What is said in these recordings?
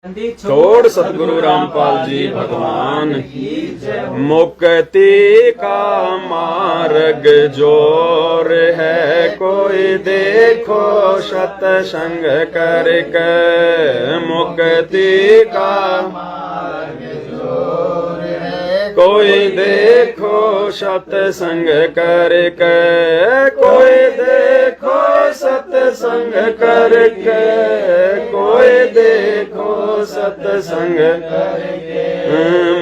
छोड़ सतगुरु रामपाल जी भगवान मुक्ति का मार्ग जोर है, कोई देखो सत्संग करके मुक्ति का मार्ग जोर है, कोई देखो सत्संग करके, कोई देखो सत्संग करके, कोई देखो सत्संग करके,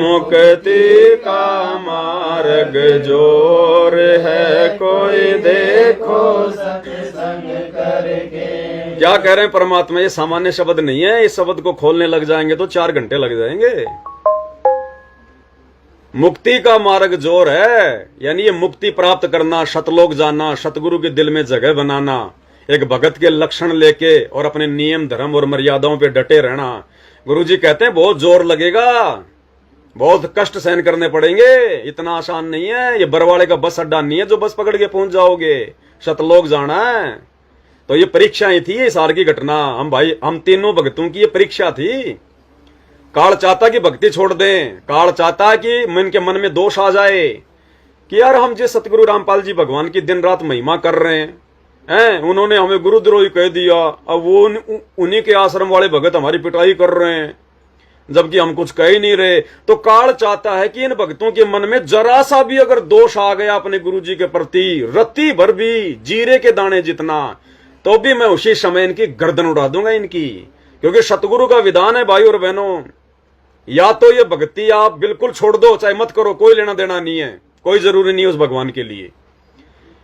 मुक्ति का मार्ग जोर है, कोई देखो सत्संग करके। क्या कह रहे हैं परमात्मा, ये सामान्य शब्द नहीं है, इस शब्द को खोलने लग जाएंगे तो 4 घंटे लग जाएंगे। मुक्ति का मार्ग जोर है, यानी ये मुक्ति प्राप्त करना, सतलोक जाना, सतगुरु के दिल में जगह बनाना, एक भगत के लक्षण लेके और अपने नियम धर्म और मर्यादाओं पे डटे रहना। गुरुजी कहते हैं बहुत जोर लगेगा, बहुत कष्ट सहन करने पड़ेंगे, इतना आसान नहीं है। ये बरवाड़े का बस अड्डा नहीं है जो बस पकड़ के पहुंच जाओगे, सतलोक जाना है। तो ये परीक्षाएं थी, ये साल की घटना, हम तीनों भक्तों की ये परीक्षा थी। काल चाहता कि भक्ति छोड़ दें, काल चाहता कि मन के मन में दोष आ जाए कि यार हम जिस सतगुरु रामपाल जी भगवान की दिन रात महिमा कर रहे हैं, उन्होंने हमें गुरुद्रोही कह दिया, अब वो उन्हीं के आश्रम वाले भगत हमारी पिटाई कर रहे हैं जबकि हम कुछ कह ही नहीं रहे। तो काल चाहता है कि इन भक्तों के मन में जरा सा भी अगर दोष आ गया अपने गुरु जी के प्रति, रत्ती भर भी, जीरे के दाने जितना, तो भी मैं उसी समय इनकी गर्दन उड़ा दूंगा इनकी। क्योंकि सतगुरु का विधान है भाई और बहनों, या तो ये भक्ति आप बिल्कुल छोड़ दो, चाहे मत करो, कोई लेना देना नहीं है, कोई जरूरी नहीं है उस भगवान के लिए।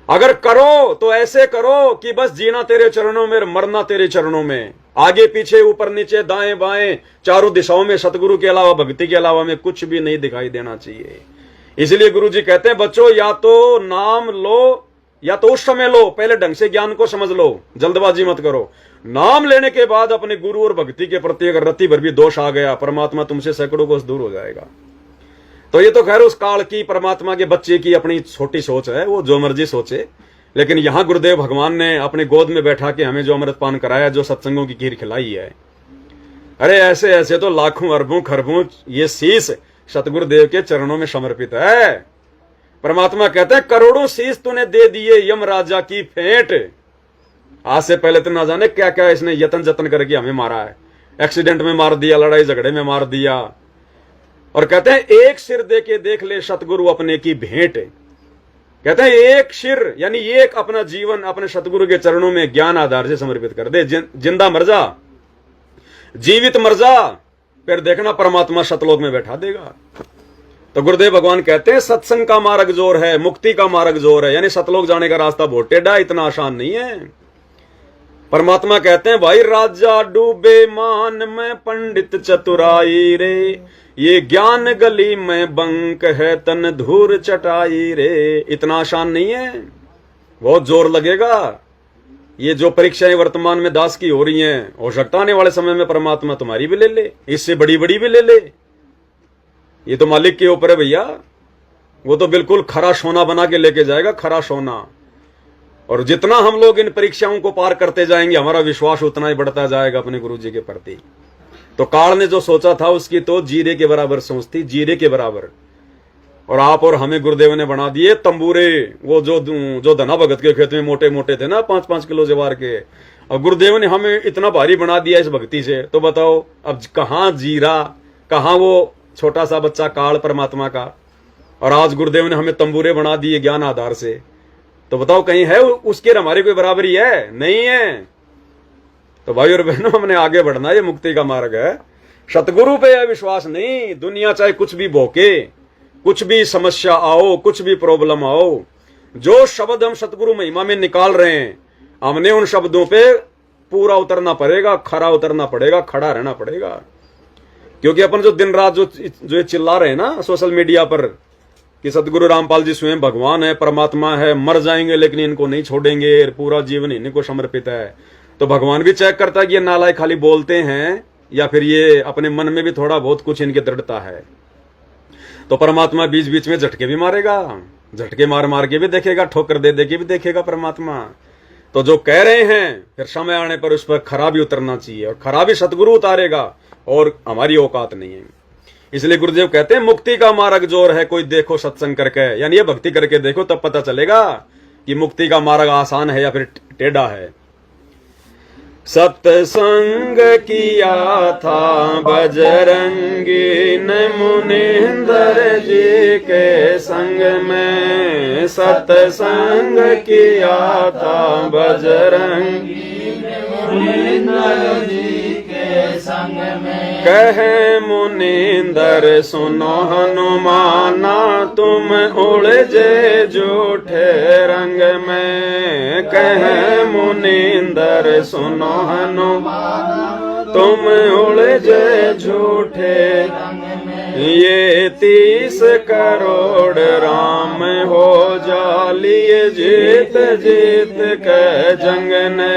अगर करो तो ऐसे करो कि बस जीना तेरे चरणों में, मरना तेरे चरणों में, आगे पीछे ऊपर नीचे दाएं बाएं चारों दिशाओं में सतगुरु के अलावा, भक्ति के अलावा में कुछ भी नहीं दिखाई देना चाहिए। इसलिए गुरु जी कहते हैं बच्चों, या तो नाम लो या तो उस समय लो, पहले ढंग से ज्ञान को समझ लो, जल्दबाजी मत करो। नाम लेने के बाद अपने गुरु और भक्ति के प्रति अगर रत्ती भर भी दोष आ गया, परमात्मा तुमसे सैकड़ों कोस दूर हो जाएगा। तो ये तो खैर उस काल की, परमात्मा के बच्चे की अपनी छोटी सोच है, वो जो मर्जी सोचे। लेकिन यहां गुरुदेव भगवान ने अपने गोद में बैठा के हमें जो अमृत पान कराया, जो सत्संगों की खीर खिलाई है, अरे ऐसे ऐसे तो लाखों अरबों खरबों ये शीश सतगुरुदेव के चरणों में समर्पित है। परमात्मा कहते हैं करोड़ों शीश तूने दे दिए यम राजा की फेंट। आज से पहले तो ना जाने क्या क्या इसने यतन जतन करके हमें मारा है, एक्सीडेंट में मार दिया, लड़ाई झगड़े में मार दिया। और कहते हैं एक सिर दे के देख ले सतगुरु अपने की भेंट। कहते हैं एक सिर यानी एक अपना जीवन अपने सतगुरु के चरणों में ज्ञान आधार से समर्पित कर दे, जिंदा मर जा, जीवित मर जा, फिर देखना परमात्मा सतलोक में बैठा देगा। तो गुरुदेव भगवान कहते हैं सत्संग का मार्ग जोर है, मुक्ति का मार्ग जोर है, यानी सतलोक जाने का रास्ता बहुत टेढ़ा, इतना आसान नहीं है। परमात्मा कहते हैं भाई राजा डूबे मान में पंडित चतुराई रे, ये ज्ञान गली में बंक है तन धूर चटाई रे। इतना आसान नहीं है, बहुत जोर लगेगा। ये जो परीक्षाएं वर्तमान में दास की हो रही हैं, हो सकता आने वाले समय में परमात्मा तुम्हारी भी ले ले, इससे बड़ी बड़ी भी ले ले। ये तो मालिक के ऊपर है भैया, वो तो बिल्कुल खरा सोना बना के लेके जाएगा, खरा सोना। और जितना हम लोग इन परीक्षाओं को पार करते जाएंगे, हमारा विश्वास उतना ही बढ़ता जाएगा अपने गुरु जी के प्रति। तो काल ने जो सोचा था उसकी तो जीरे के बराबर सोच थी, जीरे के बराबर। और आप और हमें गुरुदेव ने बना दिए तंबूरे, वो जो धना भगत के खेत में मोटे मोटे थे ना, 5-5 किलो जवार के, और गुरुदेव ने हमें इतना भारी बना दिया इस भक्ति से। तो बताओ अब कहाँ जीरा, कहाँ वो छोटा सा बच्चा काल परमात्मा का, और आज गुरुदेव ने हमें तंबूरे बना दिए ज्ञान आधार से। तो बताओ कहीं है उसके हमारी कोई बराबरी है? नहीं है। तो भाई और बहनों, हमने आगे बढ़ना, ये मुक्ति का मार्ग है। सतगुरु पे है विश्वास नहीं, दुनिया चाहे कुछ भी भोके, कुछ भी समस्या आओ, कुछ भी प्रॉब्लम आओ, जो शब्द हम सतगुरु महिमा में निकाल रहे हैं, हमने उन शब्दों पे पूरा उतरना पड़ेगा, खरा उतरना पड़ेगा, खड़ा रहना पड़ेगा। क्योंकि अपन जो दिन रात जो चिल्ला रहे हैं ना सोशल मीडिया पर कि सतगुरु रामपाल जी स्वयं भगवान है, परमात्मा है, मर जाएंगे लेकिन इनको नहीं छोड़ेंगे, पूरा जीवन इन्हीं को समर्पित है। तो भगवान भी चेक करता है कि ये नालायक खाली बोलते हैं या फिर ये अपने मन में भी थोड़ा बहुत कुछ इनके दृढ़ता है। तो परमात्मा बीच बीच में झटके भी मारेगा, झटके मार मार के भी देखेगा, ठोकर दे दे के भी देखेगा परमात्मा। तो जो कह रहे हैं फिर समय आने पर उस पर खरा भी उतरना चाहिए, और खरा भी सतगुरु उतारेगा, और हमारी औकात नहीं है। इसलिए गुरुदेव कहते हैं मुक्ति का मार्ग जोर है, कोई देखो सत्संग करके, यानी ये भक्ति करके देखो, तब पता चलेगा कि मुक्ति का मार्ग आसान है या फिर टेढ़ा है। सत्संग किया था बजरंगी ने मुनिंदर जी के संग में, सत्संग किया था बजरंगी ने मुनिंदर जी के संग में। कहे मुनिंदर सुनो हनुमाना, तुम उलझे झूठे रंग में। कहे मुनिंदर सुनो हनुमाना, तुम उलझे झूठे रंग में। ये 30 करोड़ राम हो जालिए जीत जीत के जंग ने।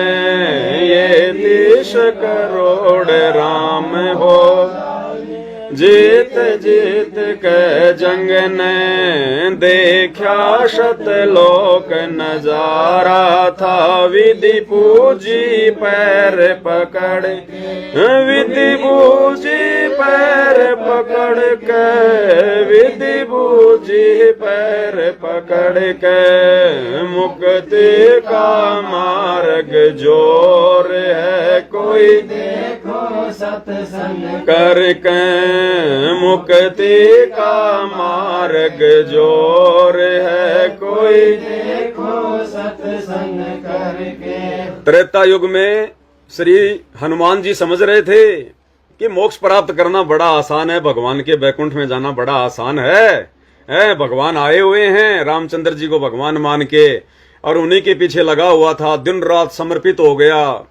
ये 30 करोड़ राम हो जीत जीत के जंग ने। देखा शतलोक नजारा था, विधि पूजी पैर पकड़, विधि पूजी पैर पकड़ के, विधि पूजी पैर पकड़ के। मुक्ति का मार्ग जोर है, कोई देखो सत्संग करके। मुक्ति का मार्ग जोर है, कोई देखो सत्संग करके। त्रेता युग में श्री हनुमान जी समझ रहे थे कि मोक्ष प्राप्त करना बड़ा आसान है, भगवान के बैकुंठ में जाना बड़ा आसान है। भगवान आए हुए हैं, रामचंद्र जी को भगवान मान के, और उन्हीं के पीछे लगा हुआ था, दिन रात समर्पित हो गया।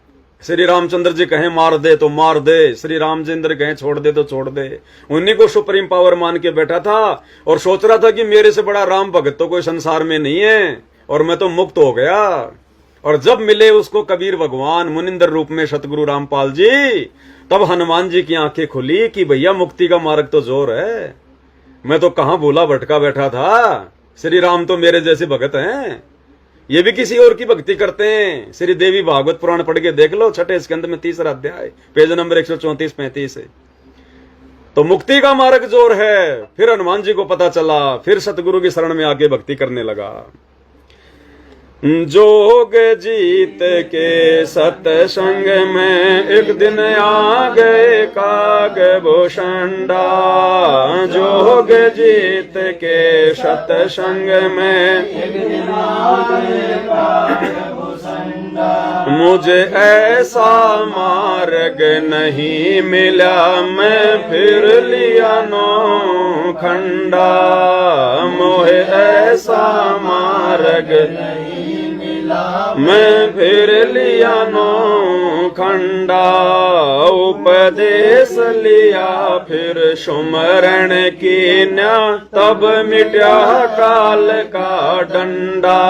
श्री रामचंद्र जी कहें मार दे तो मार दे, श्री रामचंद्र कहें छोड़ दे तो छोड़ दे। उन्हीं को सुप्रीम पावर मान के बैठा था और सोच रहा था कि मेरे से बड़ा राम भगत तो कोई संसार में नहीं है और मैं तो मुक्त हो गया। और जब मिले उसको कबीर भगवान मुनिंदर रूप में सतगुरु रामपाल जी, तब हनुमान जी की आंखें खुली कि भैया मुक्ति का मार्ग तो जोर है। मैं तो कहां भूला भटका बैठा था, श्री राम तो मेरे जैसे भगत हैं, ये भी किसी और की भक्ति करते हैं। श्री देवी भागवत पुराण पढ़ के देख लो, 6ठे स्कंद में 3रा अध्याय, पेज नंबर 134-35 है। तो मुक्ति का मार्ग जोर है। फिर हनुमान जी को पता चला, फिर सतगुरु की शरण में आके भक्ति करने लगा। जोग जीत के सत्संग में एक दिन आ गए कागभूषणा। जोग जीत के सत्संग में एक दिन आ गए कागभूषणा। मुझे ऐसा मार्ग नहीं मिला, मैं फिर लिया नौ खंडा। मोहे ऐसा मार्ग मैं फिर लिया नौ खंडा। उपदेश लिया फिर सुमरण कीन्या, तब मिटा काल का डंडा।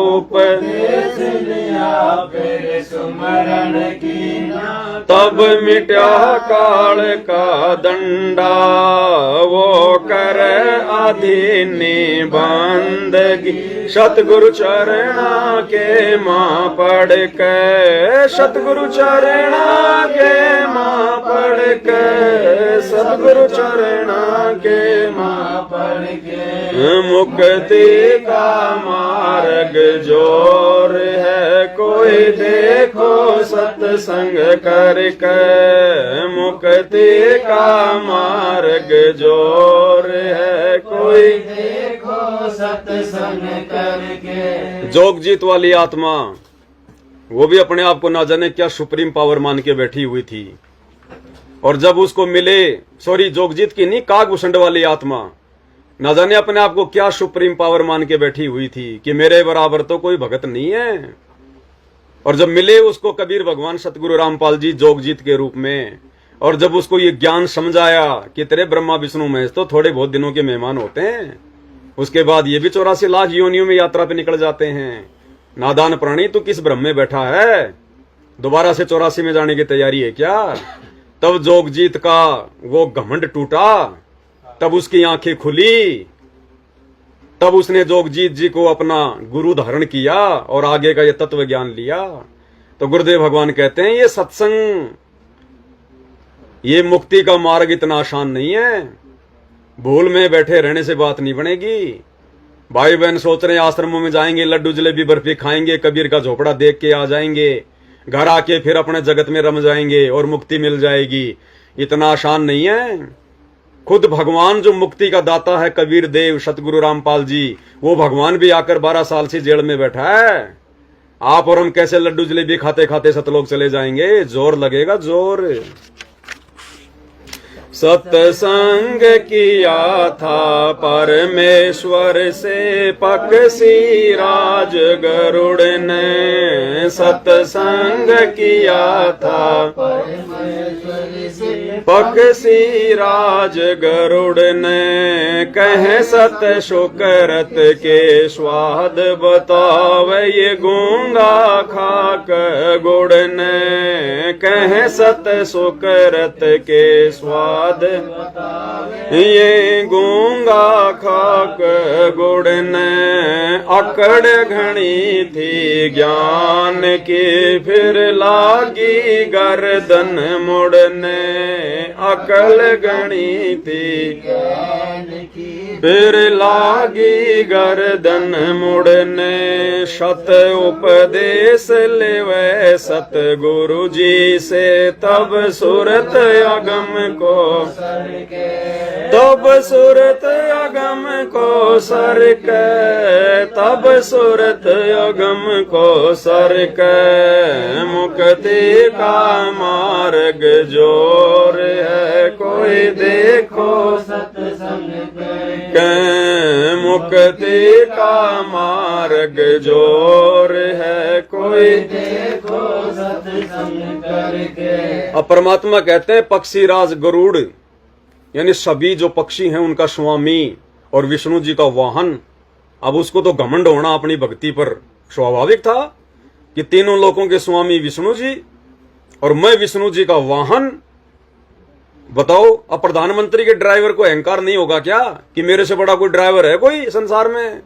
उपदेश लिया फिर सुमरण कीन्या, तब मिटा काल का डंडा। वो कर अधीनी बंदगी सतगुरु चरणा के मां पढ़ के। सतगुरु चरणा के मां पढ़ के, सतगुरु चरणा के मां पढ़ के। मुक्ति का मार्ग जोर है, कोई देखो सत्संग करके। मुक्ति का मार्ग जोर है, कोई देखो सत्संग करके। जोगजीत वाली आत्मा, वो भी अपने आप को ना जाने क्या सुप्रीम पावर मान के बैठी हुई थी। और जब उसको मिले, सॉरी जोगजीत की नहीं, कागभूषण वाली आत्मा ना जाने अपने आप को क्या सुप्रीम पावर मान के बैठी हुई थी कि मेरे बराबर तो कोई भगत नहीं है। और जब मिले उसको कबीर भगवान सतगुरु रामपाल जी जोगजीत के रूप में, और जब उसको ये ज्ञान समझाया कि तेरे ब्रह्मा विष्णु महेश तो थोड़े बहुत दिनों के मेहमान होते हैं, उसके बाद ये भी 84 लाख योनियों में यात्रा पे निकल जाते हैं। नादान प्राणी, तू किस भ्रम में बैठा है? दोबारा से 84 में जाने की तैयारी है क्या? तब जोगजीत का वो घमंड टूटा, तब उसकी आंखें खुली, तब उसने जोगजीत जी को अपना गुरु धारण किया और आगे का ये तत्व ज्ञान लिया। तो गुरुदेव भगवान कहते हैं ये सत्संग ये मुक्ति का मार्ग इतना आसान नहीं है। भूल में बैठे रहने से बात नहीं बनेगी। भाई बहन सोच रहे हैं आश्रमों में जाएंगे, लड्डू जलेबी बर्फी खाएंगे, कबीर का झोपड़ा देख के आ जाएंगे, घर आके फिर अपने जगत में रम जाएंगे और मुक्ति मिल जाएगी। इतना आसान नहीं है। खुद भगवान जो मुक्ति का दाता है, कबीर देव सतगुरु रामपाल जी, वो भगवान भी आकर 12 साल से जेल में बैठा है। आप और हम कैसे लड्डू जलेबी खाते खाते सतलोक चले जाएंगे? जोर लगेगा, जोर। सत्संग किया था परमेश्वर से पक्षी राज गरुड़ ने, सत्संग किया था परमेश्वर से पक्षी राज गरुड़ ने, कह सत शुकरत के स्वाद बतावे ये गूंगा खाक गुड़ ने, कह सत शुकरत के स्वाद ये गूंगा खाक गुड़ ने, अकड़ घनी थी ज्ञान की फिर लागी गर्दन मुड़ने, अकल घनी थी फिर लागी गर्दन मुड़ने, शत उपदेश लेवे सतगुरु जी से तब सुरत अगम को, तब सुरत अगम को सर के, तब सुरत अगम को सर के, मुक्ति का मार्ग जोर है कोई देखो सत्संग के, मुक्ति का मार्ग जोर है कोई देखो सत्संग करके। अब परमात्मा कहते हैं पक्षी राज गरुड़, यानी सभी जो पक्षी हैं उनका स्वामी और विष्णु जी का वाहन। अब उसको तो घमंड होना अपनी भक्ति पर स्वाभाविक था कि तीनों लोकों के स्वामी विष्णु जी और मैं विष्णु जी का वाहन। बताओ, अब प्रधानमंत्री के ड्राइवर को अहंकार नहीं होगा क्या कि मेरे से बड़ा कोई ड्राइवर है कोई संसार में?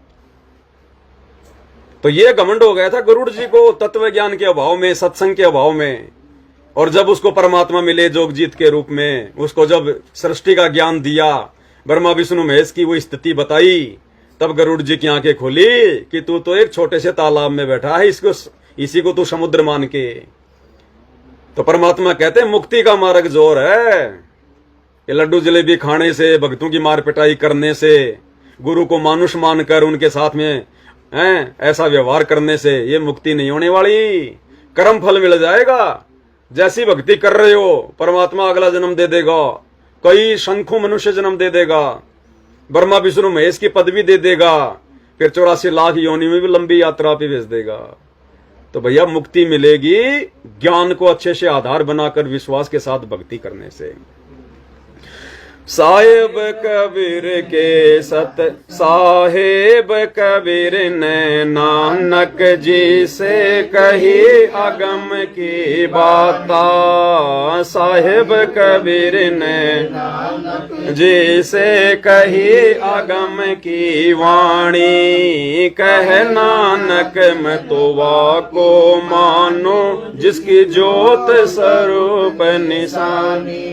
तो ये घमंड हो गया था गरुड़ जी को तत्व ज्ञान के अभाव में, सत्संग के अभाव में। और जब उसको परमात्मा मिले जोगजीत के रूप में, उसको जब सृष्टि का ज्ञान दिया, ब्रह्मा विष्णु महेश की वो स्थिति बताई, तब गरुड़ जी की आंखें खोली कि तू तो एक छोटे से तालाब में बैठा है, इसी को तू समुद्र मान के। तो परमात्मा कहते हैं मुक्ति का मार्ग जोर है। ये लड्डू जलेबी खाने से, भक्तों की मार पिटाई करने से, गुरु को मानुष मानकर उनके साथ में ऐसा व्यवहार करने से ये मुक्ति नहीं होने वाली। कर्म फल मिल जाएगा। जैसी भक्ति कर रहे हो परमात्मा अगला जन्म दे देगा, कई शंखों मनुष्य जन्म दे देगा, ब्रह्मा विष्णु महेश की पदवी दे देगा, फिर 84 लाख योनि में भी लंबी यात्रा पे भेज देगा। तो भैया मुक्ति मिलेगी ज्ञान को अच्छे से आधार बनाकर विश्वास के साथ भक्ति करने से। साहेब कबीर के सत साहेब कबीर ने नानक जी से कही अगम की बाता, साहेब कबीर ने नानक जी से कही अगम की वाणी, कह नानक मैं तो वाको मानो जिसकी ज्योत स्वरूप निशानी,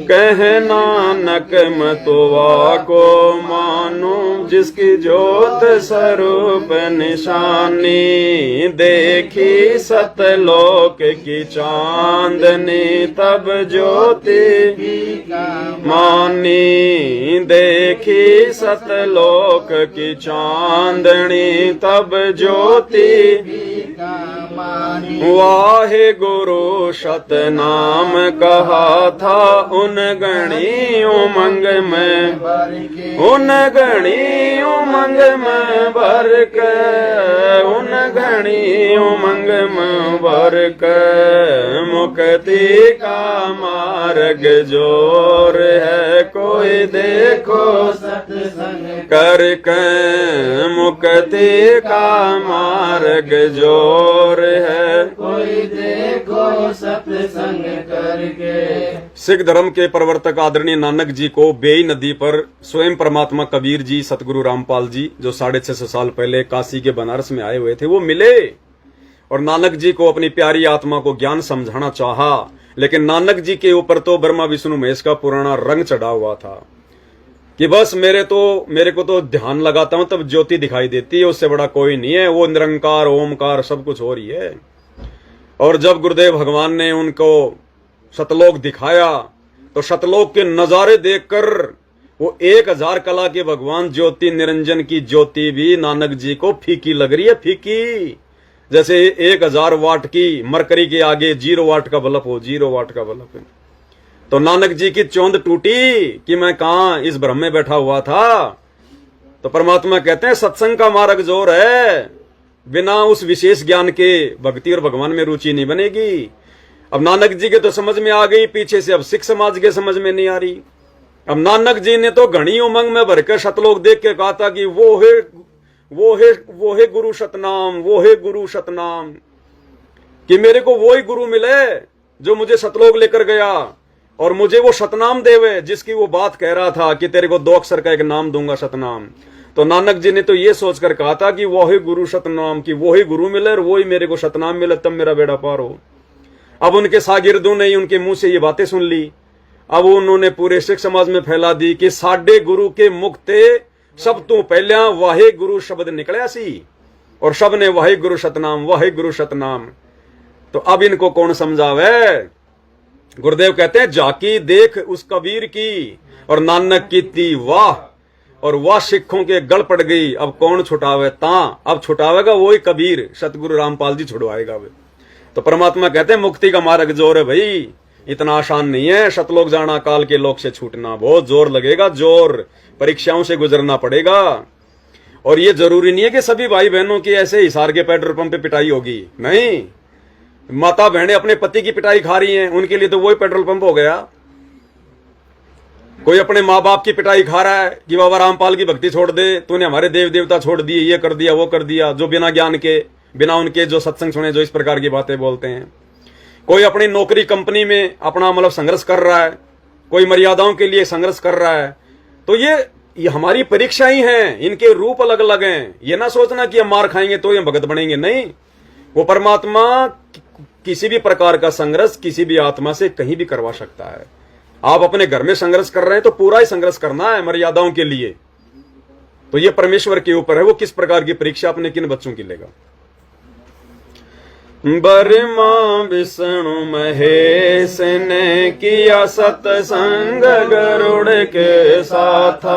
कह नानक मतवा को मानो जिसकी ज्योत स्वरूप निशानी, देखी सतलोक की चांदनी तब ज्योति मानी, देखी सतलोक की चांदनी तब ज्योति वाहे गुरु सतनाम कहा था उन गणी उमंग में, उन गणी उमंग में भर के, उन गणी उमंग में भर के, मुक्ति का मार्ग जोर है कोई देखो सत्संग करके, मुक्ति का मार्ग जोर है कोई देखो सत्संग करके। सिख धर्म के प्रवर्तक आदरणीय नानक जी को बेई नदी पर स्वयं परमात्मा कबीर जी, सतगुरु रामपाल जी जो 650 साल पहले काशी के बनारस में आए हुए थे, वो मिले और नानक जी को अपनी प्यारी आत्मा को ज्ञान समझाना चाहा। लेकिन नानक जी के ऊपर तो ब्रह्मा विष्णु महेश का पुराना रंग चढ़ा हुआ था कि बस मेरे को तो ध्यान लगाता हूं तब ज्योति दिखाई देती है, उससे बड़ा कोई नहीं है, वो निरंकार ओमकार सब कुछ हो रही है। और जब गुरुदेव भगवान ने उनको सतलोक दिखाया तो सतलोक के नजारे देखकर वो 1000 कला के भगवान ज्योति निरंजन की ज्योति भी नानक जी को फीकी लग रही है, फीकी, जैसे 1000 वाट की मरकरी के आगे 0 वाट का बल्ब हो, 0 वाट का बल्ब है। तो नानक जी की चौंध टूटी कि मैं कहां इस ब्रह्म में बैठा हुआ था। तो परमात्मा कहते हैं सत्संग का मार्ग जोर है, बिना उस विशेष ज्ञान के भक्ति और भगवान में रुचि नहीं बनेगी। अब नानक जी के तो समझ में आ गई, पीछे से अब सिख समाज के समझ में नहीं आ रही। अब नानक जी ने तो घनी उमंग में भरकर सतलोक देख के कहा था कि वो है गुरु सतनाम, वो है गुरु सतनाम, कि मेरे को वो ही गुरु मिले जो मुझे सतलोक लेकर गया और मुझे वो सतनाम देवे जिसकी वो बात कह रहा था कि तेरे को 2 अक्षर का एक नाम दूंगा सतनाम। तो नानक जी ने तो ये सोचकर कहा था कि वो ही गुरु सतनाम, कि वो ही गुरु मिले और वो ही मेरे को सतनाम मिले, तब मेरा बेड़ा पार हो। अब उनके शागिर्दों ने उनके मुंह से ये बातें सुन ली। अब उन्होंने पूरे सिख समाज में फैला दी कि साडे गुरु के मुख ते सब तो पहले वाहे गुरु शब्द निकलिया सी और सब ने वाहे गुरु सतनाम, वाहे गुरु सतनाम। तो अब इनको कौन समझावे। गुरुदेव कहते हैं जाकी देख उस कबीर की और नानक की ती वाह, और वह सिखों के गल पड़ गई। अब कौन छुटावे ता, अब छुटावेगा वही कबीर, सतगुरु रामपाल जी छुड़वाएगा वे। तो परमात्मा कहते हैं मुक्ति का मार्ग जोर है भाई, इतना आसान नहीं है सतलोक जाना, काल के लोक से छूटना बहुत जोर लगेगा, जोर परीक्षाओं से गुजरना पड़ेगा। और ये जरूरी नहीं है कि सभी भाई बहनों की ऐसे हिसार के पेट्रोल पंप पे पिटाई होगी, नहीं। माता बहनें अपने पति की पिटाई खा रही हैं, उनके लिए तो वही पेट्रोल पंप हो गया। कोई अपने माँ बाप की पिटाई खा रहा है कि बाबा रामपाल की भक्ति छोड़ दे, तूने हमारे देव देवता छोड़ दिए, ये कर दिया वो कर दिया, जो बिना ज्ञान के बिना उनके जो सत्संग सुने जो इस प्रकार की बातें बोलते हैं। कोई अपनी नौकरी कंपनी में अपना मतलब संघर्ष कर रहा है, कोई मर्यादाओं के लिए संघर्ष कर रहा है। तो ये हमारी परीक्षा ही है, इनके रूप अलग अलग हैं। ये ना सोचना कि हम मार खाएंगे तो ये भगत बनेंगे, नहीं। वो परमात्मा किसी भी प्रकार का संघर्ष किसी भी आत्मा से कहीं भी करवा सकता है। आप अपने घर में संघर्ष कर रहे हैं तो पूरा ही संघर्ष करना है मर्यादाओं के लिए। तो ये परमेश्वर के ऊपर है, वो किस प्रकार की परीक्षा अपने किन बच्चों की लेगा। ब्रह्मा विष्णु महेश ने किया सत्संग गरुड़ के साथा,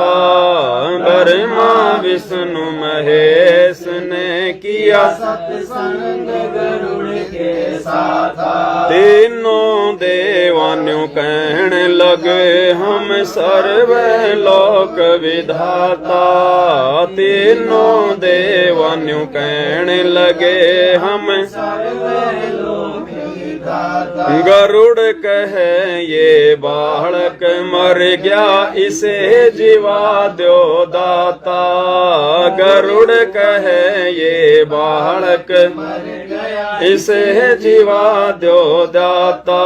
ब्रह्मा विष्णु महेश ने किया सत्संग गरुड़ के साथा। तीनों देवान्यों कहने लगे हम सर्व लोक विधाता, तीनों देवान्यों कहने लगे हम गरुड़ कहे ये बालक मर गया इसे जीवा दो दाता, गरुड़ कहे ये बालक मर गया इसे जीवा दो दाता।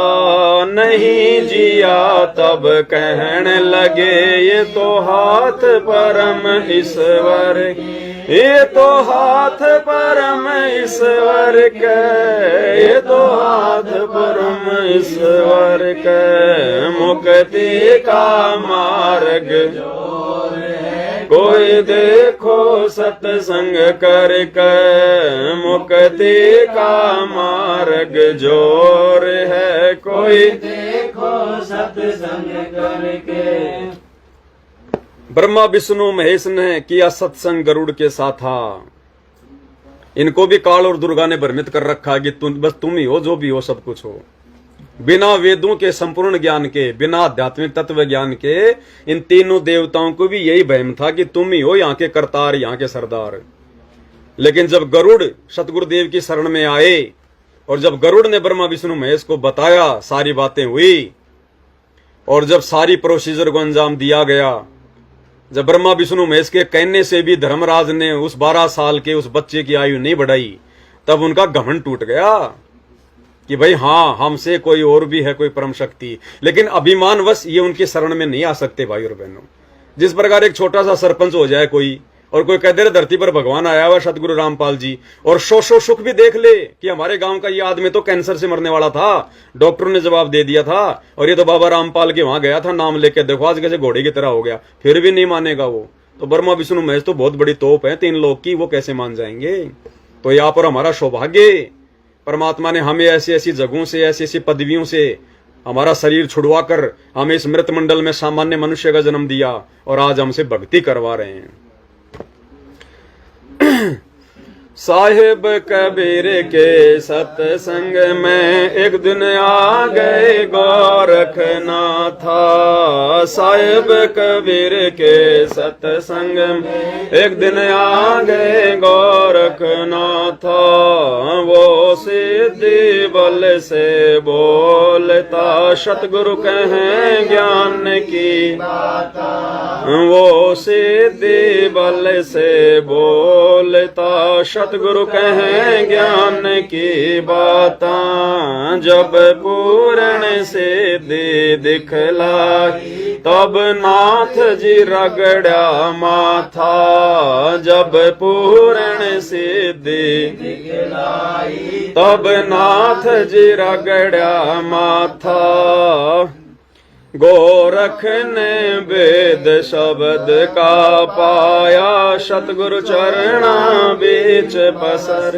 नहीं जिया तब कहने लगे ये तो हाथ परम ईश्वर, ये तो हाथ परम ईश्वर के, ये तो हाथ परम ईश्वर के। मुक्ति का मार्ग कोई देखो सत्संग करके, मुक्ति का मार्ग जोर है कोई देखो सत्संग करके। ब्रह्मा विष्णु महेश ने किया सत्संग गरुड़ के साथा। इनको भी काल और दुर्गा ने भ्रमित कर रखा कि बस तुम ही हो, जो भी हो सब कुछ हो। बिना वेदों के संपूर्ण ज्ञान के, बिना आध्यात्मिक तत्व ज्ञान के इन तीनों देवताओं को भी यही भ्रम था कि तुम ही हो यहाँ के करतार, यहाँ के सरदार। लेकिन जब गरुड़ सतगुरुदेव की शरण में आए और जब गरुड़ ने ब्रह्मा विष्णु महेश को बताया, सारी बातें हुई और जब सारी प्रोसीजर को अंजाम दिया गया, जब ब्रह्मा विष्णु महेश के कहने से भी धर्मराज ने उस 12 साल के उस बच्चे की आयु नहीं बढ़ाई, तब उनका घमंड टूट गया कि भाई हाँ, हमसे कोई और भी है, कोई परम शक्ति। लेकिन अभिमानवश ये उनकी शरण में नहीं आ सकते भाई और बहनों। जिस प्रकार एक छोटा सा सरपंच हो जाए कोई, और कोई कह दे धरती पर भगवान आया हुआ सतगुरु रामपाल जी, और सो सुख भी देख ले कि हमारे गांव का ये आदमी तो कैंसर से मरने वाला था, डॉक्टर ने जवाब दे दिया था, और ये तो बाबा रामपाल के वहां गया था नाम लेके, देखो आज कैसे घोड़े की तरह हो गया, फिर भी नहीं मानेगा वो। तो ब्रह्मा विष्णु महेश तो बहुत बड़ी तोप है 3 लोक की, वो कैसे मान जाएंगे। तो यहाँ पर हमारा सौभाग्य, परमात्मा ने हमें ऐसी ऐसी जगहों से, ऐसी ऐसी पदवियों से हमारा शरीर छुड़वा कर हमें इस मृत मंडल में सामान्य मनुष्य का जन्म दिया, और आज हमसे भक्ति करवा रहे हैं। साहिब कबीर के सत्संग में एक दिन आ गए गोरखनाथा, साहिब कबीर के सत्संग में एक दिन आ गए गोरखनाथा, वो सिद्धि बल से बोलता सतगुरु कहें ज्ञान की बाता, वो सिद्धि बल से बोलता सतगुरु कहें ज्ञान की बातां, जब पूर्ण सिद्धि दिखलाई तब नाथ जी रगड़ा माथा, जब पूर्ण सिद्धि दिखलाई तब नाथ जी रगड़ा माथा, गोरख ने वेद शब्द का पाया सतगुरु चरणा बीच पसर,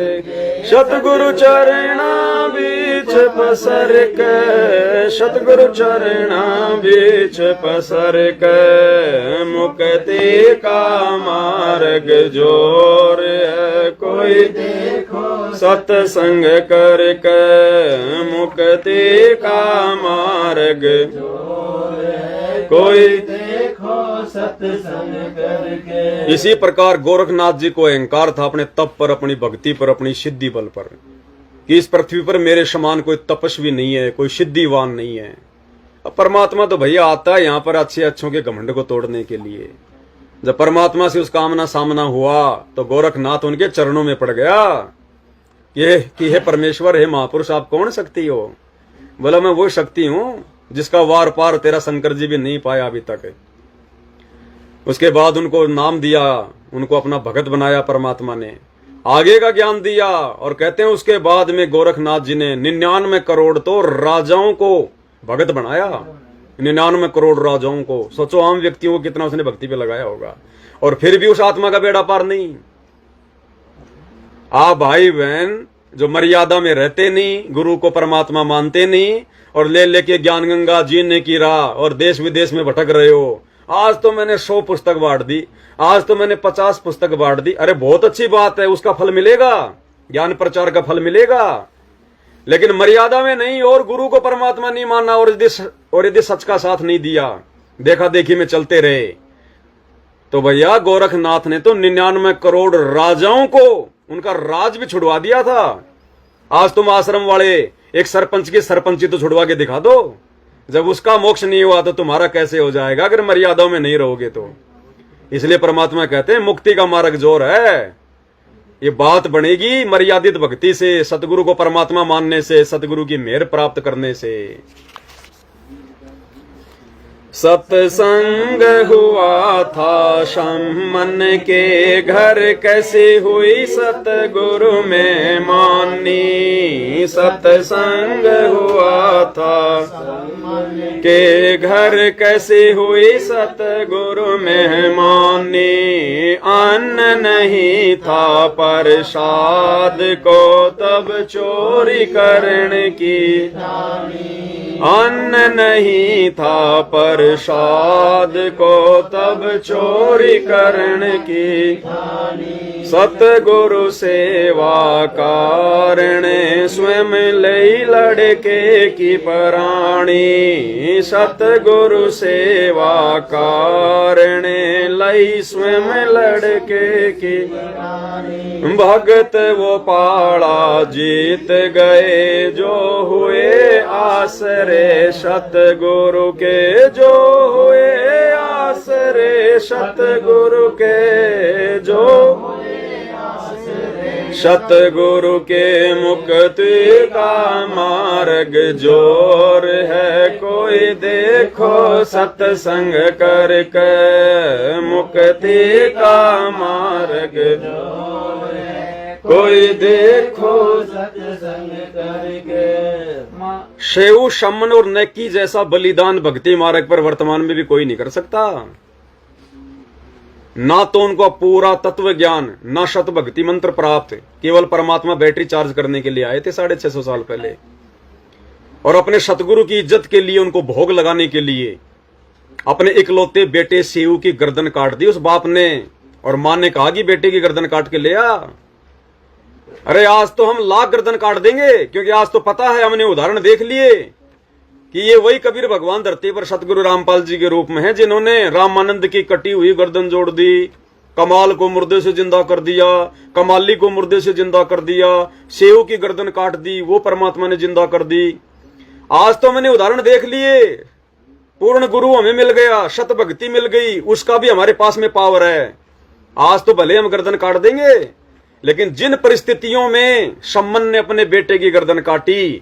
सतगुरु चरणा बीच पसर के, सतगुरु चरणा बीच पसर के, मुक्ति का मार्ग जोर है कोई देखो सत्संग करके, मुक्ति का मार्ग कोई देखो सत्संग करके। इसी प्रकार गोरखनाथ जी को अहंकार था अपने तप पर, अपनी भक्ति पर, अपनी सिद्धि बल पर, कि इस पृथ्वी पर मेरे समान कोई तपस्वी नहीं है, कोई सिद्धिवान नहीं है। अब परमात्मा तो भैया आता है यहाँ पर अच्छे अच्छों के घमंड को तोड़ने के लिए। जब परमात्मा से उसका आमना सामना हुआ तो गोरखनाथ उनके चरणों में पड़ गया कि हे परमेश्वर, हे महापुरुष, आप कौन शक्ति हो। बोला मैं वो शक्ति हूं जिसका वार पार तेरा शंकर जी भी नहीं पाया अभी तक। उसके बाद उनको नाम दिया, उनको अपना भगत बनाया परमात्मा ने, आगे का ज्ञान दिया, और कहते हैं उसके बाद में गोरखनाथ जी ने 99 करोड़ तो राजाओं को भगत बनाया। 99 करोड़ राजाओं को, सोचो आम व्यक्तियों को कितना उसने भक्ति पे लगाया होगा, और फिर भी उस आत्मा का बेड़ा पार नहीं। आप भाई बहन जो मर्यादा में रहते नहीं, गुरु को परमात्मा मानते नहीं, और ले लेके ज्ञान गंगा जीने की राह और देश विदेश में भटक रहे हो। आज तो मैंने 100 पुस्तक बांट दी, आज तो मैंने 50 पुस्तक बांट दी। अरे बहुत अच्छी बात है, उसका फल मिलेगा, ज्ञान प्रचार का फल मिलेगा, लेकिन मर्यादा में नहीं, और गुरु को परमात्मा नहीं मानना, और यदि सच का साथ नहीं दिया, देखा देखी में चलते रहे, तो भैया गोरखनाथ ने तो 99 करोड़ राजाओं को उनका राज भी छुड़वा दिया था। आज तुम आश्रम वाले एक सरपंच की सरपंची तो छुड़वा के दिखा दो, जब उसका मोक्ष नहीं हुआ तो तुम्हारा कैसे हो जाएगा अगर मर्यादाओं में नहीं रहोगे तो। इसलिए परमात्मा कहते हैं मुक्ति का मार्ग जोर है। ये बात बनेगी मर्यादित भक्ति से, सतगुरु को परमात्मा मानने से, सतगुरु की मेहर प्राप्त करने से। सत्संग हुआ था शमन के घर, कैसे हुई सतगुरु में मानी। सत्संग हुआ था के घर, कैसे हुई सतगुरु में मानी। अन्न नहीं था प्रसाद को तब चोरी करने की, अन्न नहीं था प्रसाद को तब चोरी करने की। सतगुरु सेवा कारण स्वयं ले लड़के की प्राणी। सतगुरु सेवा कारण लई स्वयं लड़के की। भगत वो पाड़ा जीत गए जो हुए आसरे सतगुरु के, जो हुए आसरे सतगुरु के, जो सतगुरु के मुक्ति का मार्ग जोर है, कोई देखो सत्संग करके मुक्ति का मार्ग जोर है, कोई देखो सत्संग करके। शेऊ शमन और नेकी जैसा बलिदान भक्ति मार्ग पर वर्तमान में भी कोई नहीं कर सकता। ना तो उनको पूरा तत्व ज्ञान, ना शत भक्ति मंत्र प्राप्त, केवल परमात्मा बैटरी चार्ज करने के लिए आए थे 650 साल पहले, और अपने सतगुरु की इज्जत के लिए, उनको भोग लगाने के लिए अपने इकलौते बेटे शेऊ की गर्दन काट दी उस बाप ने, और मां ने कहा कि बेटे की गर्दन काट के ले आ। अरे आज तो हम लाख गर्दन काट देंगे, क्योंकि आज तो पता है, हमने उदाहरण देख लिए कि ये वही कबीर भगवान धरती पर सतगुरु रामपाल जी के रूप में है, जिन्होंने रामानंद की कटी हुई गर्दन जोड़ दी, कमाल को मुर्दे से जिंदा कर दिया, कमाली को मुर्दे से जिंदा कर दिया, शेऊ की गर्दन काट दी, वो परमात्मा ने जिंदा कर दी। आज तो मैंने उदाहरण देख लिए, पूर्ण गुरु हमें मिल गया, शत भक्ति मिल गई, उसका भी हमारे पास में पावर है। आज तो भले हम गर्दन काट देंगे, लेकिन जिन परिस्थितियों में सम्मन ने अपने बेटे की गर्दन काटी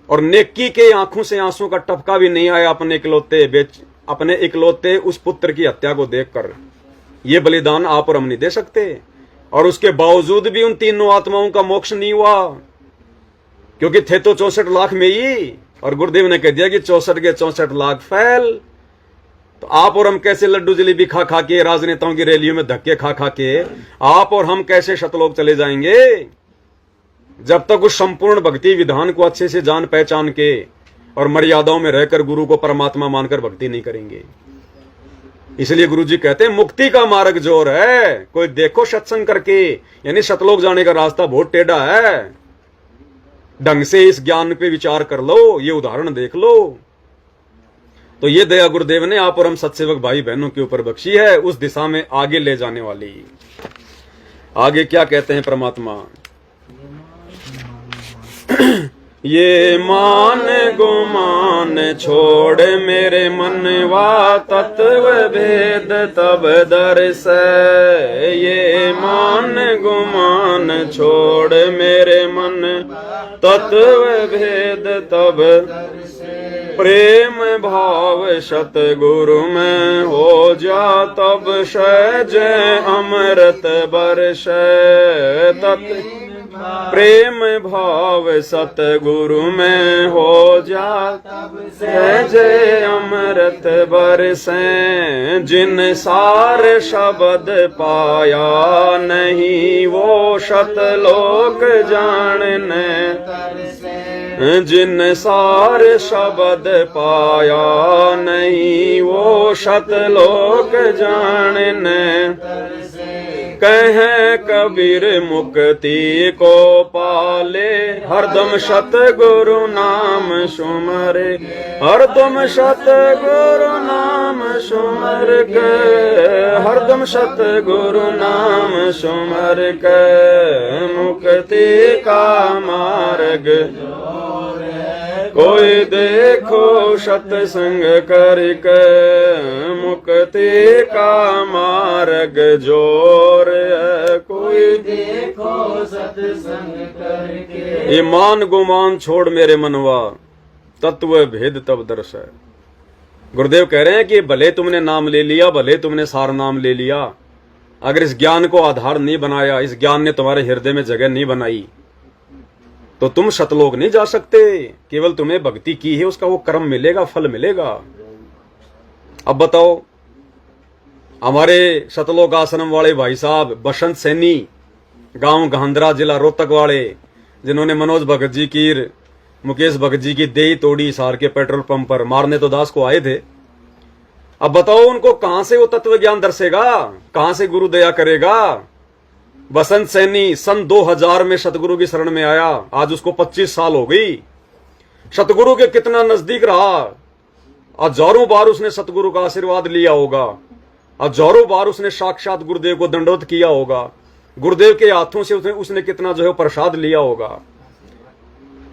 और नेकी के आंखों से आंसू का टपका भी नहीं आया अपने इकलौते उस पुत्र की हत्या को देखकर, ये बलिदान आप और हम नहीं दे सकते। और उसके बावजूद भी उन तीनों आत्माओं का मोक्ष नहीं हुआ, क्योंकि थे तो 64 लाख में ही, और गुरुदेव ने कह दिया कि 64 के 64 लाख फैल। तो आप और हम कैसे लड्डू जलेबी खा खा के, राजनेताओं की रैलियों में धक्के खा खा के आप और हम कैसे शतलोक चले जाएंगे, जब तक उस संपूर्ण भक्ति विधान को अच्छे से जान पहचान के और मर्यादाओं में रहकर गुरु को परमात्मा मानकर भक्ति नहीं करेंगे। इसलिए गुरु जी कहते हैं मुक्ति का मार्ग जोर है, कोई देखो सत्संग करके, यानी शतलोक जाने का रास्ता बहुत टेढ़ा है। ढंग से इस ज्ञान पे विचार कर लो, ये उदाहरण देख लो। तो ये दया गुरुदेव ने आप और हम सत्सेवक भाई बहनों के ऊपर बख्शी है, उस दिशा में आगे ले जाने वाली। आगे क्या कहते हैं परमात्मा, ये मान गुमान छोड़ मेरे मनवा तत्व भेद तब दर्श, ये मान गुमान छोड़ मेरे मन तत्व भेद तब प्रेम भाव सतगुरु में हो जा तब सहज अमृत बरस, प्रेम भाव सतगुरु में हो जा तब सहज अमृत बरसे, जिन सार शब्द पाया नहीं वो शतलोक जानने, जिन सार शब्द पाया नहीं वो शतलोक जानने, कहे कबीर मुक्ति को पाले हरदम सतगुरु नाम सुमरे, हरदम सतगुरु नाम सुमर के, हरदम सतगुरु नाम सुमर के, मुक्ति का मार्ग कोई देखो सत्संग करके, मुक्ति का मार्ग जोर है, कोई देखो सत्संग करके। ईमान गुमान छोड़ मेरे मनवा तत्व भेद तब दर्श है। गुरुदेव कह रहे हैं कि भले तुमने नाम ले लिया, भले तुमने सार नाम ले लिया, अगर इस ज्ञान को आधार नहीं बनाया, इस ज्ञान ने तुम्हारे हृदय में जगह नहीं बनाई, तो तुम शतलोक नहीं जा सकते। केवल तुम्हें भक्ति की है, उसका वो कर्म मिलेगा, फल मिलेगा। अब बताओ, हमारे शतलोक आश्रम वाले भाई साहब बसंत सैनी, गांव गहंदरा, जिला रोहतक वाले, जिन्होंने मनोज भगत जी की, मुकेश भगत जी की देही तोड़ी हिसार के पेट्रोल पंप पर, मारने तो दास को आए थे। अब बताओ, उनको कहां से वो तत्व ज्ञान दर्शेगा, कहां से गुरु दया करेगा। बसंत सैनी सन 2000 में सतगुरु की शरण में आया, आज उसको 25 साल हो गई। सतगुरु के कितना नजदीक रहा, हजारों बार उसने सतगुरु का आशीर्वाद लिया होगा, हजारों बार उसने साक्षात गुरुदेव को दंडवत किया होगा, गुरुदेव के हाथों से उसने कितना जो है प्रसाद लिया होगा,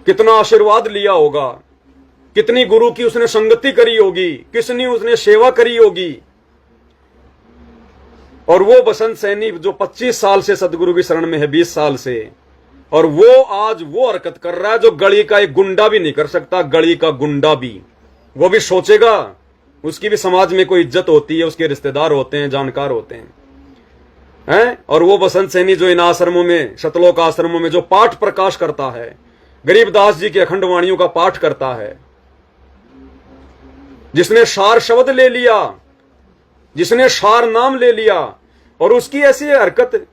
कितना आशीर्वाद लिया होगा, कितनी गुरु की उसने संगति करी होगी, किसनी उसने सेवा करी होगी। और वो बसंत सैनी जो 25 साल से सतगुरु की शरण में है, 20 साल से, और वो आज वो हरकत कर रहा है जो गली का एक गुंडा भी नहीं कर सकता। गली का गुंडा भी, वो भी सोचेगा, उसकी भी समाज में कोई इज्जत होती है, उसके रिश्तेदार होते हैं, जानकार होते हैं। और वो बसंत सैनी जो इन आश्रमों में, शतलोक आश्रमों में जो पाठ प्रकाश करता है, गरीबदास जी के अखंड वाणियों का पाठ करता है, जिसने सार शब्द ले लिया, जिसने सार नाम ले लिया, और उसकी ऐसी हरकत,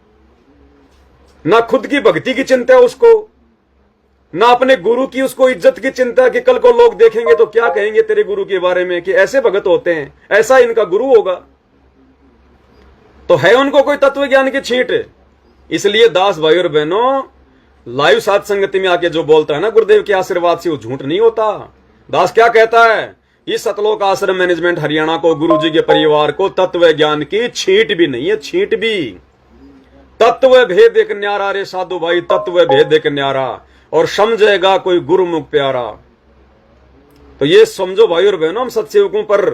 ना खुद की भक्ति की चिंता है उसको, ना अपने गुरु की उसको इज्जत की चिंता कि कल को लोग देखेंगे तो क्या कहेंगे तेरे गुरु के बारे में कि ऐसे भगत होते हैं, ऐसा इनका गुरु होगा। तो है उनको कोई तत्व ज्ञान की छींट। इसलिए दास भाई और बहनों, लाइव साथ संगति में आके जो बोलता है ना गुरुदेव के आशीर्वाद से, वो झूठ नहीं होता। दास क्या कहता है, इस सतलोक आश्रम मैनेजमेंट हरियाणा को, गुरु जी के परिवार को तत्व ज्ञान की छींट भी नहीं है, छींट भी। तत्व भेद एक न्यारा रे साधु भाई, तत्व भेद एक न्यारा, और समझेगा कोई गुरुमुख प्यारा। तो ये समझो भाई और बहनों, हम सत्सेवकों पर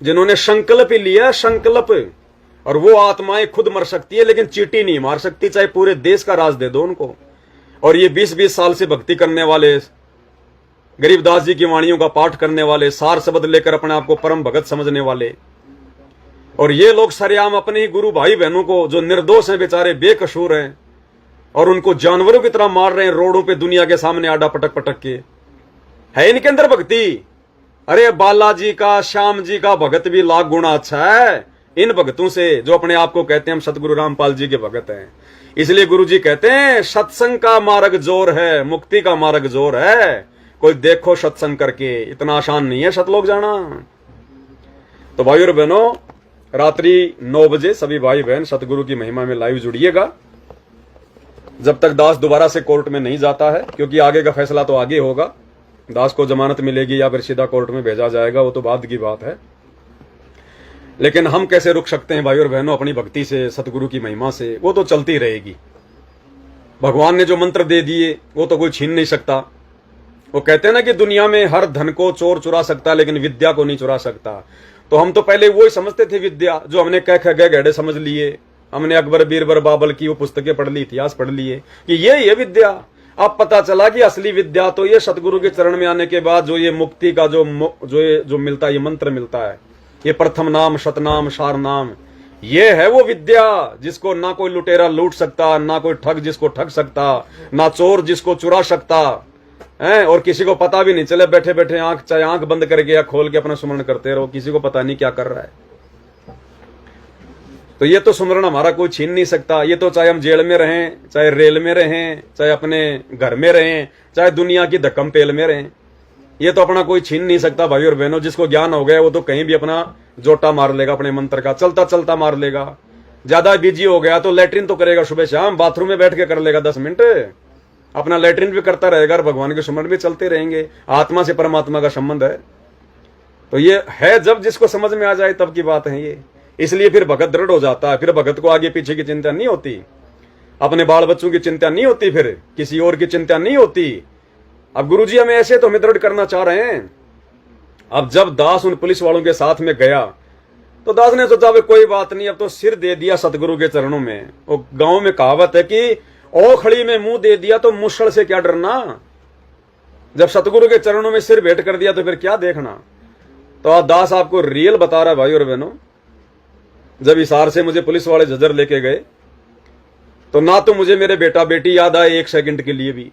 जिन्होंने संकल्प लिया, संकल्प, और वो आत्माएं खुद मर सकती है लेकिन चींटी नहीं मार सकती, चाहे पूरे देश का राज दे दो उनको। और ये 20-20 साल से भक्ति करने वाले, गरीबदास जी की वाणियों का पाठ करने वाले, सार शब्द लेकर अपने आप को परम भगत समझने वाले, और ये लोग सरेआम अपने ही गुरु भाई बहनों को, जो निर्दोष हैं, बेचारे बेकसूर हैं, और उनको जानवरों की तरह मार रहे हैं रोडों पे, दुनिया के सामने आडा पटक पटक के। है इनके अंदर भक्ति? अरे बालाजी का, श्याम जी का भगत भी लाख गुना अच्छा है इन भगतों से, जो अपने आप को कहते हैं हम सतगुरु रामपाल जी के भगत हैं। इसलिए गुरु जी कहते हैं सत्संग का मार्ग जोर है, मुक्ति का मार्ग जोर है, कोई देखो सत्संग करके, इतना आसान नहीं है सतलोक जाना। तो भाई और बहनों, रात्रि 9 बजे सभी भाई बहन सतगुरु की महिमा में लाइव जुड़िएगा। जब तक दास दोबारा से कोर्ट में नहीं जाता है, क्योंकि आगे का फैसला तो आगे होगा, दास को जमानत मिलेगी या फिर सीधा कोर्ट में भेजा जाएगा, वो तो बाद की बात है। लेकिन हम कैसे रुक सकते हैं भाई और बहनों अपनी भक्ति से, सतगुरु की महिमा से, वो तो चलती रहेगी। भगवान ने जो मंत्र दे दिए वो तो कोई छीन नहीं सकता। वो कहते हैं ना कि दुनिया में हर धन को चोर चुरा सकता लेकिन विद्या को नहीं चुरा सकता। तो हम तो पहले वो ही समझते थे विद्या, जो हमने कह ख गए गहड़े समझ लिए, हमने अकबर बीरबल बाबल की वो पुस्तकें पढ़ ली, इतिहास पढ़ लिए कि ये विद्या। अब पता चला कि असली विद्या तो ये सतगुरु के चरण में आने के बाद जो ये मुक्ति का जो मिलता है, ये मंत्र मिलता है, ये प्रथम नाम, शतनाम, सार नाम, ये है वो विद्या जिसको ना कोई लुटेरा लूट सकता, ना कोई ठग जिसको ठग सकता, ना चोर जिसको चुरा सकता है, और किसी को पता भी नहीं चले, बैठे बैठे चाहे आंख बंद करके या खोल के अपना सुमरण करते रहो, किसी को पता नहीं क्या कर रहा है। तो ये तो सुमरण हमारा कोई छीन नहीं सकता। ये तो चाहे हम जेल में रहें, चाहे रेल में रहें, चाहे अपने घर में रहें, चाहे दुनिया की धक्कम पेल में रहें, ये तो अपना कोई छीन नहीं सकता भाई और बहनों। जिसको ज्ञान हो गया वो तो कहीं भी अपना जोटा मार लेगा, अपने मंत्र का चलता चलता मार लेगा। ज्यादा बिजी हो गया तो लैट्रिन तो करेगा सुबह शाम, बाथरूम में बैठ के कर लेगा 10 मिनट, अपना लैट्रिन भी करता रहेगा और भगवान के सुमरण भी चलते रहेंगे। आत्मा से परमात्मा का संबंध है। तो ये है, जब जिसको समझ में आ जाए तब की बात है ये। इसलिए फिर भगत दृढ़ हो जाता है। फिर भगत को आगे पीछे की चिंता नहीं होती, अपने बाल बच्चों की चिंता नहीं होती, फिर किसी और की चिंता नहीं होती। अब गुरुजी हमें ऐसे तो हमें दृढ़ करना चाह रहे हैं। अब जब दास उन पुलिस वालों के साथ में गया तो दास ने सोचा कोई बात नहीं, अब तो सिर दे दिया सतगुरु के चरणों में। वो गांव में कहावत है कि ओखड़ी में मुंह दे दिया तो मुश्किल से क्या डरना। जब सतगुरु के चरणों में सिर भेंट कर दिया तो फिर क्या देखना। तो आज दास आपको रियल बता रहा है भाई और बहनों। जब हिसार से मुझे पुलिस वाले झज्जर लेके गए तो ना तो मुझे मेरे बेटा बेटी याद आए 1 सेकंड के लिए भी,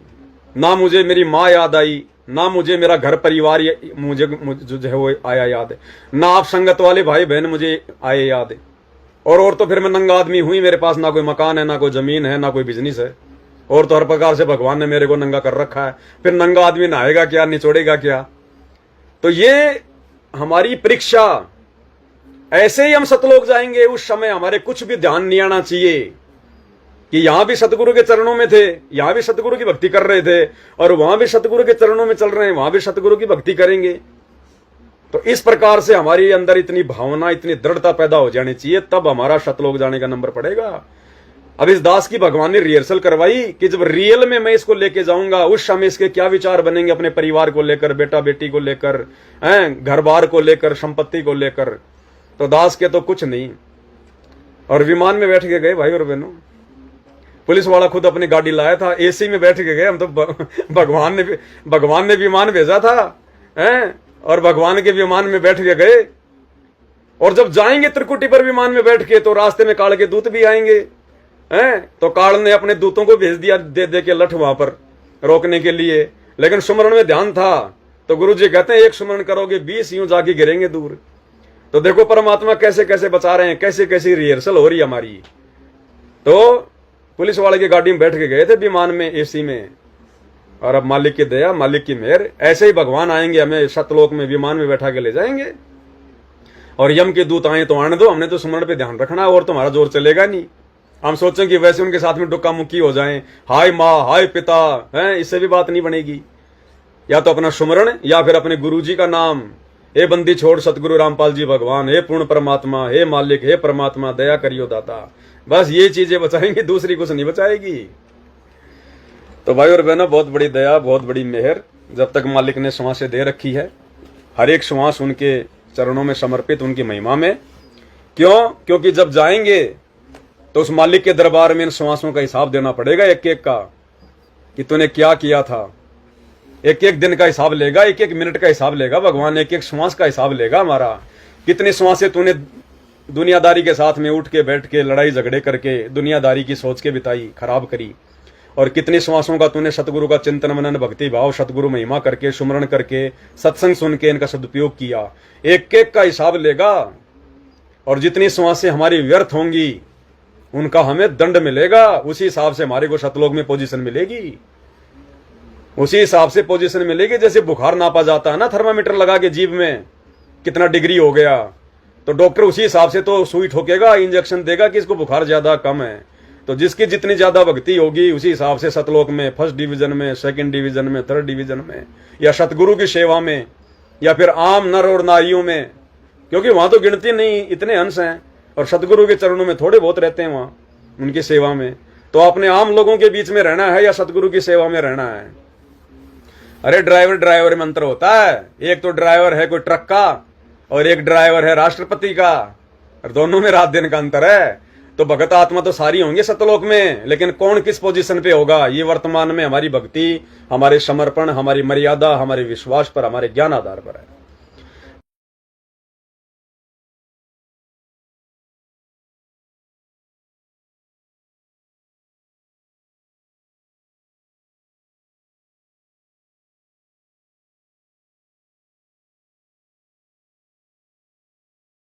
ना मुझे मेरी माँ याद आई, ना मुझे मेरा घर परिवार मुझे जो है वो आया याद है, ना आप संगत वाले भाई बहन मुझे आए याद है। और तो फिर मैं नंगा आदमी हुई, मेरे पास ना कोई मकान है, ना कोई जमीन है, ना कोई बिजनेस है, और तो हर प्रकार से भगवान ने मेरे को नंगा कर रखा है। फिर नंगा आदमी नहाएगा क्या, निचोड़ेगा क्या। तो ये हमारी परीक्षा। ऐसे ही हम सतलोक जाएंगे, उस समय हमारे कुछ भी ध्यान नहीं आना चाहिए कि यहां भी सतगुरु के चरणों में थे, यहां भी सतगुरु की भक्ति कर रहे थे, और वहां भी सतगुरु के चरणों में चल रहे हैं, वहां भी सतगुरु की भक्ति करेंगे। तो इस प्रकार से हमारी अंदर इतनी भावना, इतनी दृढ़ता पैदा हो जानी चाहिए, तब हमारा सतलोक जाने का नंबर पड़ेगा। अब इस दास की भगवान ने रिहर्सल करवाई कि जब रियल में मैं इसको लेके जाऊंगा, उस समय इसके क्या विचार बनेंगे अपने परिवार को लेकर, बेटा बेटी को लेकर, घर बार को लेकर, संपत्ति को लेकर। तो दास के तो कुछ नहीं, और विमान में बैठ के गए भाई और बहनों। पुलिस वाला खुद अपनी गाड़ी लाया था, एसी में बैठ के गए। हम तो भगवान ने विमान भेजा था हैं, और भगवान के विमान में बैठ के गए। और जब जाएंगे त्रिकुटी पर विमान में बैठ के, तो रास्ते में काल के दूत भी आएंगे हैं। तो काल ने अपने दूतों को भेज दिया दे दे के लठ वहां पर रोकने के लिए, लेकिन सुमरण में ध्यान था। तो गुरु जी कहते हैं एक सुमरण करोगे 20 यूं जाके गिरेंगे दूर। तो देखो परमात्मा कैसे कैसे बचा रहे हैं, कैसे कैसी रिहर्सल हो रही है हमारी। तो पुलिस वाले की गाड़ी में बैठ के गए थे विमान में, एसी में। और अब मालिक की दया, मालिक की मेहर, ऐसे ही भगवान आएंगे, हमें सतलोक में विमान में बैठा के ले जाएंगे। और यम के दूत आए तो आने दो, हमने तो सुमरण पे ध्यान रखना है, और तुम्हारा जोर चलेगा नहीं। हम सोचें कि वैसे उनके साथ में डुक्का मुक्की हो जाएं, हाय माँ हाय पिता हैं, इससे भी बात नहीं बनेगी। या तो अपना सुमरण या फिर अपने गुरु जी का नाम। हे बंदी छोड़ सतगुरु रामपाल जी भगवान, हे पूर्ण परमात्मा, हे मालिक, हे परमात्मा दया करियो दाता। बस ये चीजें बचाएंगी, दूसरी कुछ नहीं बचाएगी। तो भाई और बहनों, बहुत बड़ी दया, बहुत बड़ी मेहर जब तक मालिक ने श्वासें दे रखी है। हर एक श्वास उनके चरणों में समर्पित, उनकी महिमा में। क्यों? क्योंकि जब जाएंगे तो उस मालिक के दरबार में इन श्वासों का हिसाब देना पड़ेगा, एक एक का, कि तूने क्या किया था। एक एक दिन का हिसाब लेगा, एक एक मिनट का हिसाब लेगा भगवान, एक एक श्वास का हिसाब लेगा हमारा। कितनी श्वासें तूने दुनियादारी के साथ में उठ के बैठ के लड़ाई झगड़े करके दुनियादारी की सोच के बिताई, खराब करी। और कितनी श्वासों का तूने सतगुरु का चिंतन मनन भक्ति भाव सतगुरु महिमा करके सुमरण करके सत्संग सुन के इनका सदुपयोग किया। एक एक का हिसाब लेगा। और जितनी श्वासें हमारी व्यर्थ होंगी उनका हमें दंड मिलेगा। उसी हिसाब से हमारे को सतलोक में पोजीशन मिलेगी, उसी हिसाब से पोजीशन मिलेगी। जैसे बुखार नापा जाता है ना, थर्मामीटर लगा के जीभ में कितना डिग्री हो गया, तो डॉक्टर उसी हिसाब से तो सुई ठोकेगा, इंजेक्शन देगा कि इसको बुखार ज्यादा कम है। तो जिसकी जितनी ज्यादा भक्ति होगी उसी हिसाब से सतलोक में फर्स्ट डिवीजन में, सेकंड डिवीजन में, थर्ड डिवीजन में, या सतगुरु की सेवा में, या फिर आम नर और नारियों में। क्योंकि वहां तो गिनती नहीं, इतने अंश हैं, और सतगुरु के चरणों में थोड़े बहुत रहते हैं वहां उनकी सेवा में। तो अपने आम लोगों के बीच में रहना है या सतगुरु की सेवा में रहना है। अरे ड्राइवर में अंतर होता है। एक तो ड्राइवर है कोई ट्रक का और एक ड्राइवर है राष्ट्रपति का, और दोनों में रात दिन का अंतर है। तो भगत आत्मा तो सारी होंगे सतलोक में, लेकिन कौन किस पोजीशन पे होगा ये वर्तमान में हमारी भक्ति, हमारे समर्पण, हमारी मर्यादा, हमारे विश्वास पर, हमारे ज्ञान आधार पर है।